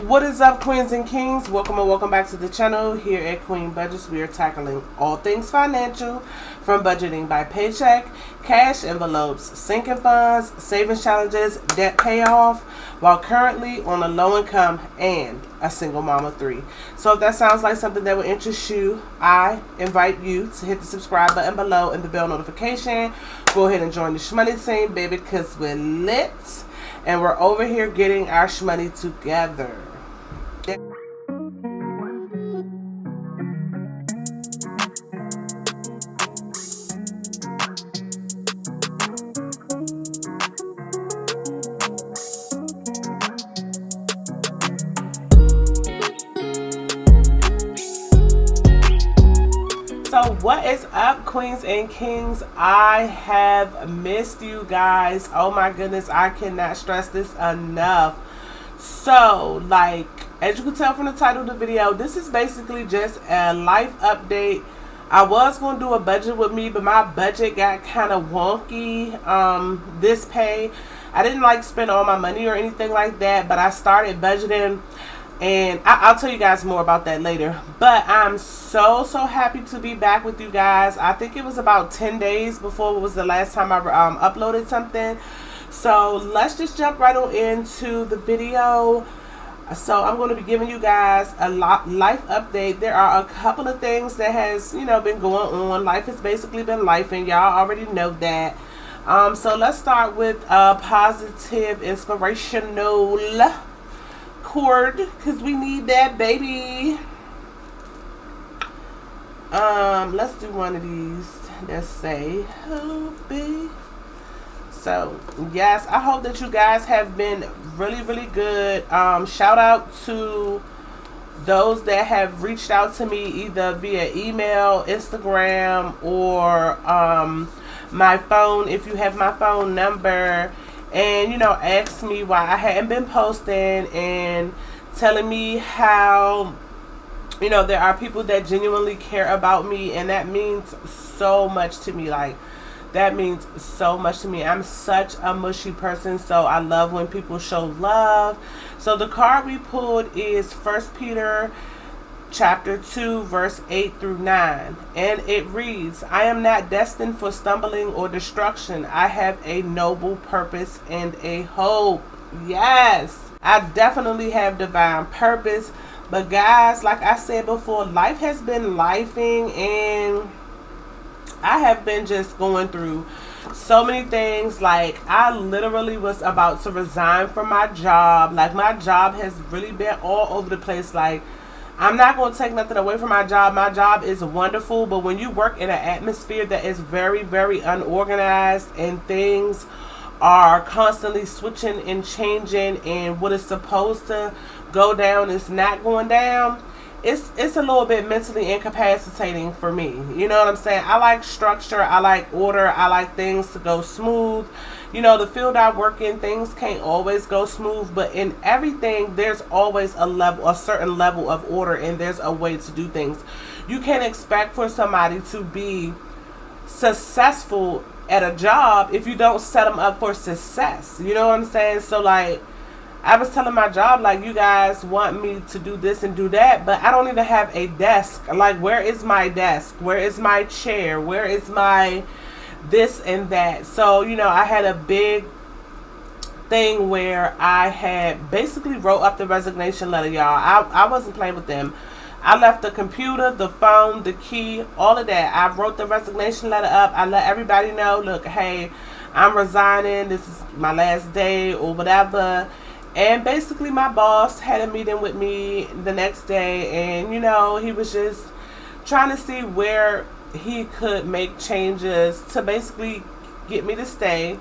What is up, queens and kings? Welcome and welcome back to the channel. Here at Queenbudgetz, we are tackling all things financial, from budgeting by paycheck, cash envelopes, sinking funds, savings challenges, debt payoff, while currently on a low income and a single mom of 3. So if that sounds like something that would interest you, I invite you to hit the subscribe button below and the bell notification. Go ahead and join the SHMONEY team, baby, because we're lit. And we're over here getting our SHMONEY together. So what is up, queens and kings? I have missed you guys. Oh my goodness, I cannot stress this enough. So, like, as you can tell from the title of the video, this is basically just a life update. I was going to do a budget with me, but my budget got kind of wonky this pay. I didn't like spend all my money or anything like that, but I started budgeting. And I'll tell you guys more about that later. But I'm so happy to be back with you guys. I think it was about 10 days before it was the last time I uploaded something. So let's just jump right on into the video. So I'm going to be giving you guys a life update. There are a couple of things that has, been going on. Life has basically been life, and y'all already know that. So let's start with a positive, inspirational cord, because we need that, baby. Let's do one of these. Let's say Hope. So yes, I hope that you guys have been really good. Shout out to those that have reached out to me either via email, Instagram, or my phone, if you have my phone number, and ask me why I hadn't been posting, and telling me how there are people that genuinely care about me, and that means so much to me. Like, that means so much to me. I'm such a mushy person, so I love when people show love. So the card we pulled is 1 Peter chapter 2 verse 8 through 9, and it reads, I am not destined for stumbling or destruction. I have a noble purpose and a hope. Yes, I definitely have divine purpose. But guys, like I said before, life has been lifing, and I have been just going through so many things. Like, I literally was about to resign from my job. Like, my job has really been all over the place. Like, I'm not going to take nothing away from my job. My job is wonderful, but when you work in an atmosphere that is very unorganized, and things are constantly switching and changing, and what is supposed to go down is not going down, it's a little bit mentally incapacitating for me. You know what I'm saying? I like structure, I like order, I like things to go smooth. The field I work in, things can't always go smooth, but in everything there's always a certain level of order, and there's a way to do things. You can't expect for somebody to be successful at a job if you don't set them up for success. You know what I'm saying? So, like, I was telling my job, like, you guys want me to do this and do that, but I don't even have a desk. Like, where is my desk? Where is my chair? Where is my this and that? So, I had a big thing where I had basically wrote up the resignation letter, y'all. I wasn't playing with them. I left the computer, the phone, the key, all of that. I wrote the resignation letter up. I let everybody know, look, hey, I'm resigning. This is my last day or whatever. And basically my boss had a meeting with me the next day, and he was just trying to see where he could make changes to basically get me to stay,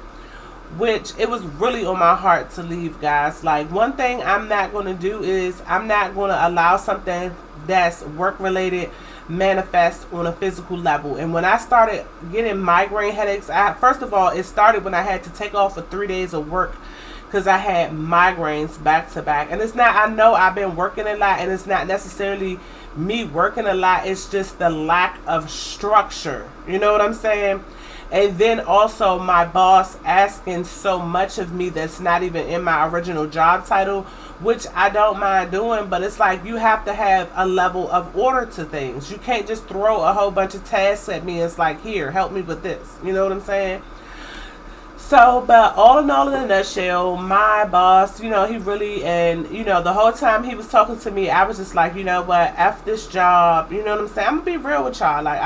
which it was really on my heart to leave, guys. Like, one thing I'm not going to do is I'm not going to allow something that's work related manifest on a physical level. And when I started getting migraine headaches, first of all, it started when I had to take off for 3 days of work because I had migraines back to back. And it's not, I know I've been working a lot, and it's not necessarily me working a lot, it's just the lack of structure. You know what I'm saying? And then also my boss asking so much of me that's not even in my original job title, which I don't mind doing, but it's like you have to have a level of order to things. You can't just throw a whole bunch of tasks at me. It's like, here, help me with this. You know what I'm saying? So, but all in all, in a nutshell, my boss, he really, and, the whole time he was talking to me, I was just like, you know what, F this job, you know what I'm saying? I'm going to be real with y'all. Like,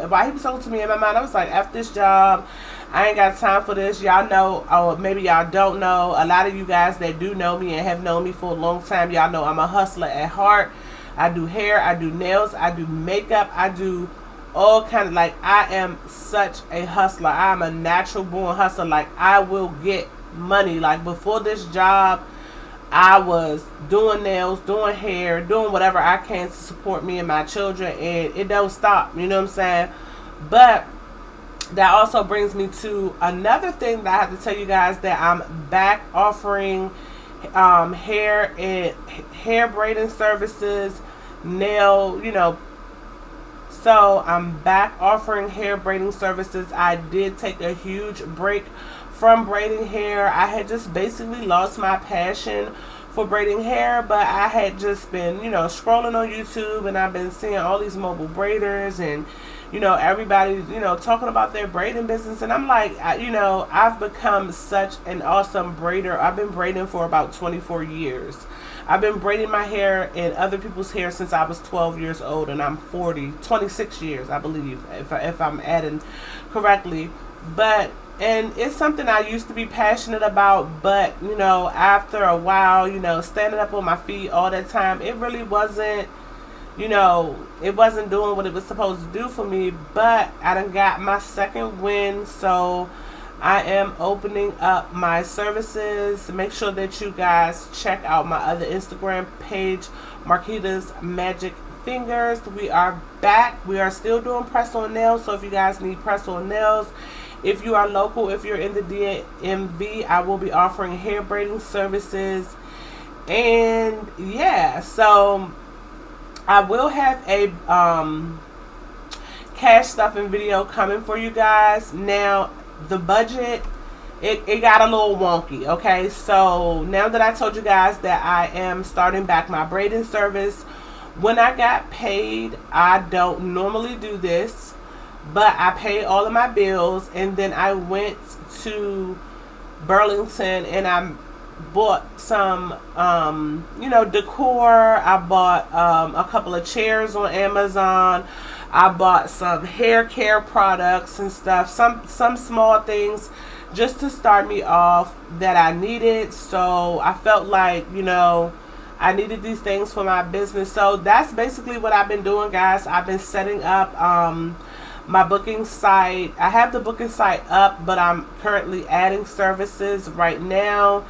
while he was talking to me in my mind, I was like, F this job. I ain't got time for this. Y'all know, or maybe y'all don't know, a lot of you guys that do know me and have known me for a long time, y'all know I'm a hustler at heart. I do hair, I do nails, I do makeup, I do all kind of, like, I am such a hustler. I'm a natural born hustler. Like, I will get money. Like, before this job, I was doing nails, doing hair, doing whatever I can to support me and my children, and it don't stop, you know what I'm saying? But that also brings me to another thing that I have to tell you guys, that I'm back offering hair and hair braiding services, nail, so I'm back offering hair braiding services. I did take a huge break from braiding hair. I had just basically lost my passion for braiding hair, but I had just been, scrolling on YouTube, and I've been seeing all these mobile braiders and, everybody, talking about their braiding business. And I'm like, I've become such an awesome braider. I've been braiding for about 24 years. I've been braiding my hair and other people's hair since I was 12 years old, and I'm 26 years, I believe, if I'm adding correctly. But, and it's something I used to be passionate about, but, after a while, standing up on my feet all that time, it really wasn't, it wasn't doing what it was supposed to do for me. But I done got my second win, so I am opening up my services. Make sure that you guys check out my other Instagram page, Marquita's Magic Fingers. We are back. We are still doing press-on nails, so if you guys need press-on nails, if you are local, if you're in the DMV, I will be offering hair braiding services. And yeah, so I will have a cash stuffing video coming for you guys. Now, the budget, it got a little wonky, okay? So now that I told you guys that I am starting back my braiding service, when I got paid, I don't normally do this, but I paid all of my bills, and then I went to Burlington and I bought some decor. I bought a couple of chairs on Amazon. I bought some hair care products and stuff, some small things just to start me off that I needed. So I felt like, I needed these things for my business. So that's basically what I've been doing, guys. I've been setting up my booking site. I have the booking site up, but I'm currently adding services right now.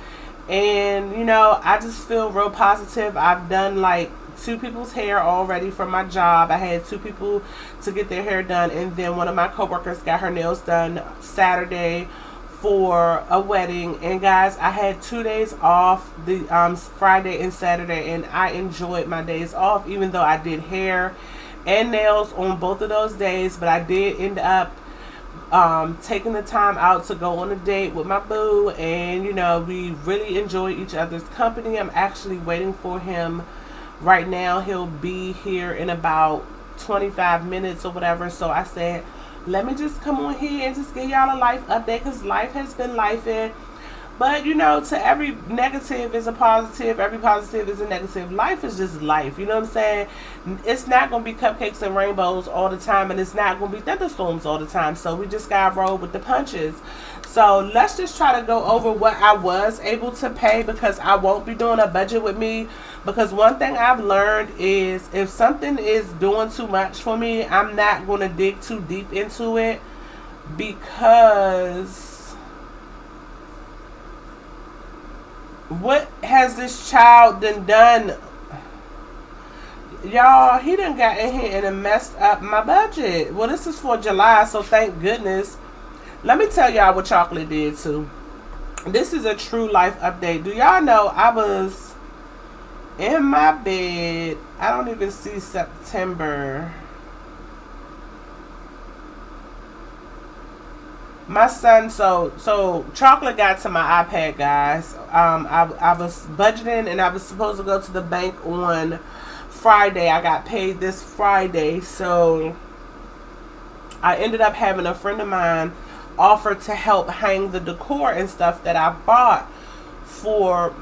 And, I just feel real positive. I've done like 2 people's hair already for my job. I had 2 people to get their hair done, and then one of my coworkers got her nails done Saturday for a wedding. And guys, I had 2 days off, the Friday and Saturday, and I enjoyed my days off, even though I did hair and nails on both of those days. But I did end up taking the time out to go on a date with my boo, and we really enjoy each other's company. I'm actually waiting for him right now. He'll be here in about 25 minutes or whatever. So I said, let me just come on here and just give y'all a life update, because life has been lifing. But to every negative is a positive, every positive is a negative. Life is just life, you know what I'm saying? It's not going to be cupcakes and rainbows all the time, and it's not going to be thunderstorms all the time. So we just got to roll with the punches. So let's just try to go over what I was able to pay, because I won't be doing a budget with me. Because one thing I've learned is, if something is doing too much for me, I'm not going to dig too deep into it, because what has this child done? Y'all, he done got in here and messed up my budget. Well, this is for July, so thank goodness. Let me tell y'all what Chocolate did too. This is a true life update. Do y'all know I was in my bed? I don't even see September. my son, so chocolate got to my iPad, guys. I was budgeting and I was supposed to go to the bank on Friday. I got paid this Friday, so I ended up having a friend of mine offer to help hang the decor and stuff that I bought for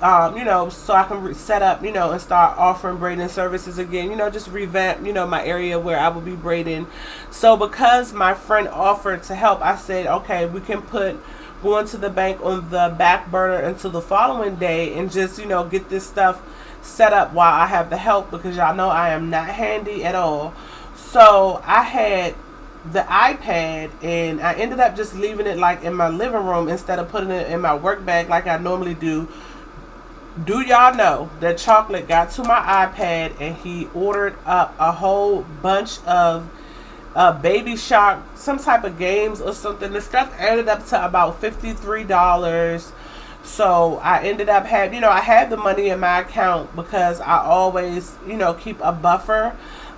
so I can set up, and start offering braiding services again, just revamp, my area where I will be braiding. So because my friend offered to help, I said, okay, we can put going to the bank on the back burner until the following day and just, get this stuff set up while I have the help, because y'all know I am not handy at all. So I had the iPad and I ended up just leaving it like in my living room instead of putting it in my work bag like I normally do. Do y'all know that Chocolate got to my iPad and he ordered up a whole bunch of Baby Shark, some type of games or something. The stuff added up to about $53. So I ended up having, I had the money in my account because I always, keep a buffer.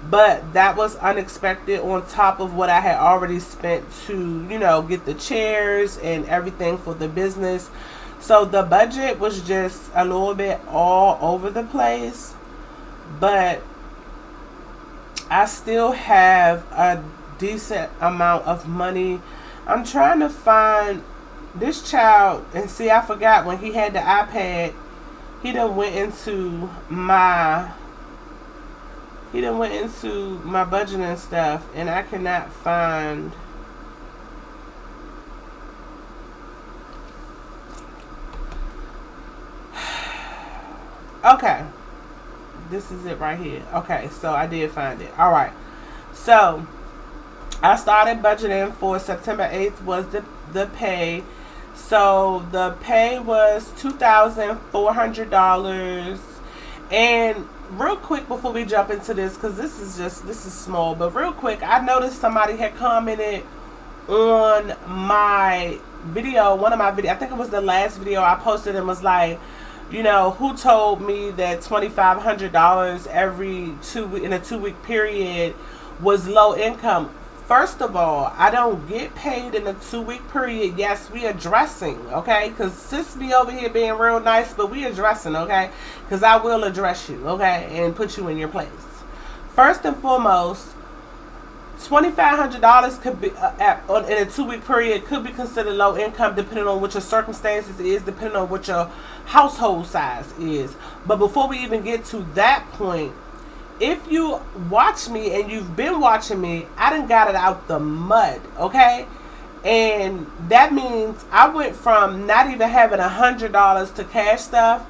But that was unexpected on top of what I had already spent to, get the chairs and everything for the business. So the budget was just a little bit all over the place, but I still have a decent amount of money. I'm trying to find this child, and see, I forgot when he had the iPad, he done went into my budget and stuff, and I cannot find. Okay, this is it right here. Okay, so I did find it. All right, so I started budgeting for September 8th was the pay. So the pay was $2,400. And real quick before we jump into this, because this is small, but real quick, I noticed somebody had commented on my video, one of my videos, I think it was the last video I posted, and was like, who told me that $2,500 every in a 2-week period was low income? First of all, I don't get paid in a 2-week period. Yes, we addressing, okay? Because sis be over here being real nice, but we addressing, okay? Because I will address you, okay? And put you in your place. First and foremost, $2,500 could be in a 2-week period could be considered low income, depending on what your circumstances is, depending on what your household size is. But before we even get to that point, if you watch me and you've been watching me, I done got it out the mud, okay? And that means I went from not even having $100 to cash stuff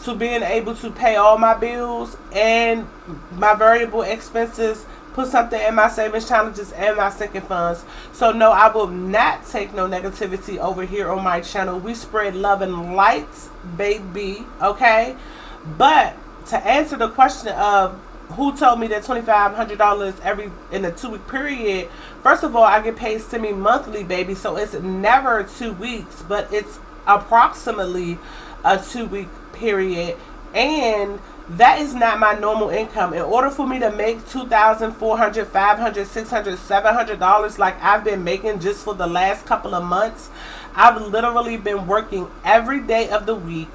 to being able to pay all my bills and my variable expenses, put something in my savings challenges and my sinking funds. So no, I will not take no negativity over here on my channel. We spread love and lights, baby, okay? But to answer the question of who told me that $2,500 every in a 2-week period, first of all, I get paid semi-monthly, baby, so it's never 2 weeks, but it's approximately a 2-week period, and that is not my normal income. In order for me to make $2,400, $500, $600, $700 like I've been making just for the last couple of months, I've literally been working every day of the week,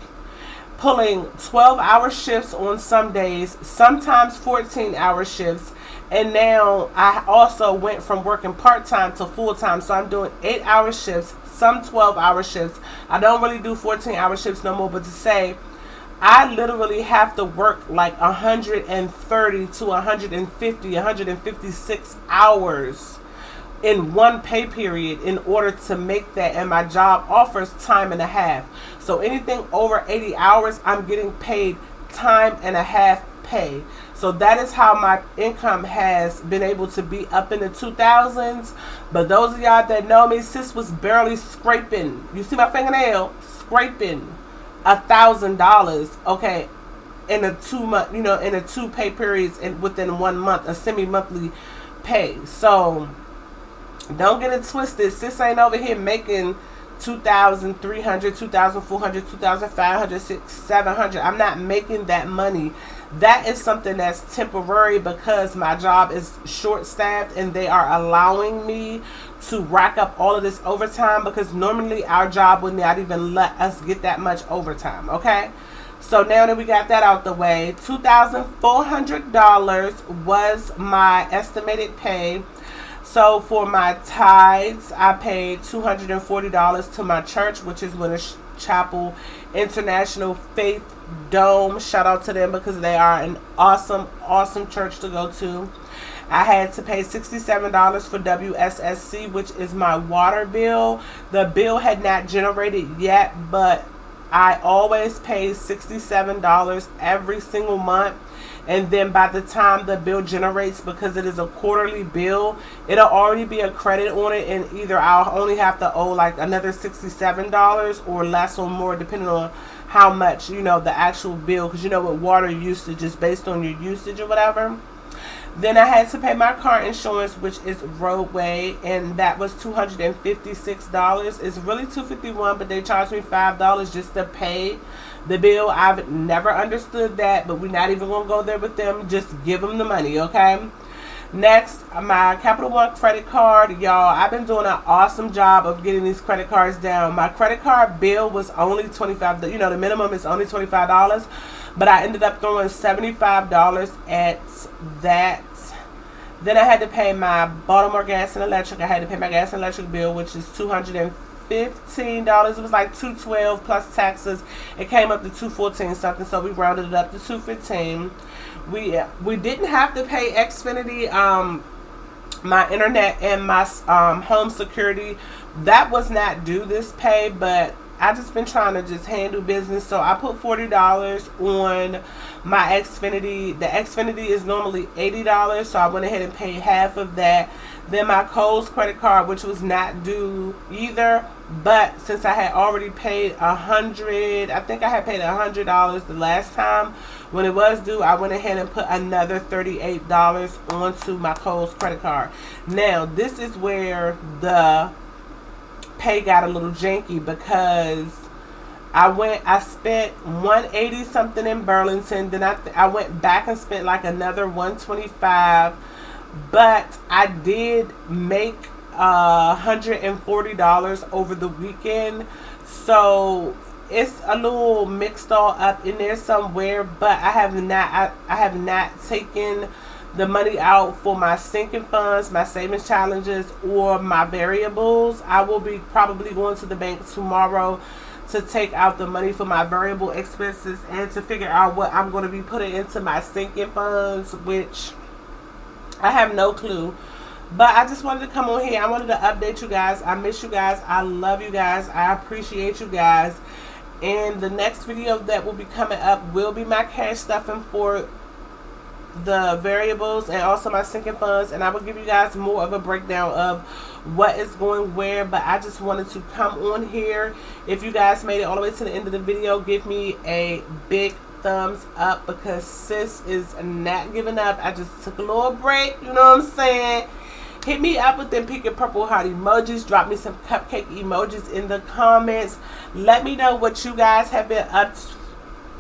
pulling 12-hour shifts on some days, sometimes 14-hour shifts, and now I also went from working part-time to full-time, so I'm doing 8-hour shifts, some 12-hour shifts. I don't really do 14-hour shifts no more, but to say I literally have to work like 130 to 150, 156 hours in one pay period in order to make that, and my job offers time and a half. So anything over 80 hours, I'm getting paid time and a half pay. So that is how my income has been able to be up in the 2000s. But those of y'all that know me, sis was barely scraping, you see my fingernail, scraping $1,000, okay, in a 2 month, in a 2 pay periods, and within 1 month, a semi-monthly pay. So don't get it twisted. Sis ain't over here making $2,300, $2,400, $2,500, $600, $700. I'm not making that money. That is something that's temporary because my job is short-staffed and they are allowing me to rack up all of this overtime, because normally our job would not even let us get that much overtime. Okay, so now that we got that out the way, $2,400 was my estimated pay. So for my tithes, I paid $240 to my church, which is Winners Chapel International Faith Dome. Shout out to them because they are an awesome, awesome church to go to. I had to pay $67 for WSSC, which is my water bill. The bill had not generated yet, but I always pay $67 every single month. And then by the time the bill generates, because it is a quarterly bill, it'll already be a credit on it, and either I'll only have to owe like another $67 or less or more, depending on how much, you know, the actual bill, because you know with water usage is based on your usage or whatever. Then I had to pay my car insurance, which is roadway, and that was $256. It's really $251, but they charged me $5 just to pay the bill. I've never understood that, but we're not even going to go there with them. Just give them the money, okay? Next, my Capital One credit card. Y'all, I've been doing an awesome job of getting these credit cards down. My credit card bill was only $25. You know, the minimum is only $25. But I ended up throwing $75 at that. Then I had to pay my Baltimore gas and electric. I had to pay my gas and electric bill, which is $215. It was like $212 plus taxes. It came up to $214 something, so we rounded it up to $215. We didn't have to pay Xfinity, my internet and my home security. That was not due this pay, but I just been trying to just handle business, so I put $40 on my Xfinity. The Xfinity is normally $80, so I went ahead and paid half of that. Then my Kohl's credit card, which was not due either, but since I had already paid $100, I think I had paid $100 the last time when it was due, I went ahead and put another $38 onto my Kohl's credit card. Now this is where the pay got a little janky, because I spent $180 something in Burlington. Then I went back and spent like another $125, but I did make $140 over the weekend, so it's a little mixed all up in there somewhere. But I have not taken the money out for my sinking funds, my savings challenges, or my variables. I will be probably going to the bank tomorrow to take out the money for my variable expenses and to figure out what I'm going to be putting into my sinking funds, which I have no clue. But I just wanted to come on here. I wanted to update you guys. I miss you guys. I love you guys. I appreciate you guys. And the next video that will be coming up will be my cash stuffing for the variables and also my sinking funds, and I will give you guys more of a breakdown of what is going where. But I just wanted to come on here. If you guys made it all the way to the end of the video, give me a big thumbs up, because sis is not giving up. I just took a little break, you know what I'm saying? Hit me up with them pink and purple heart emojis. Drop me some cupcake emojis in the comments. Let me know what you guys have been up to.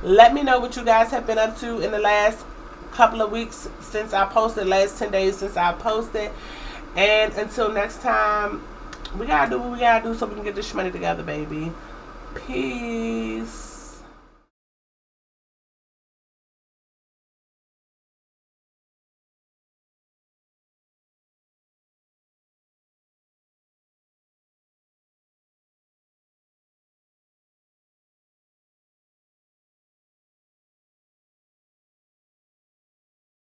Let me know what you guys have been up to in the last couple of weeks since I posted, last 10 days since I posted. And until next time, we gotta do what we gotta do so we can get this money together, baby. Peace.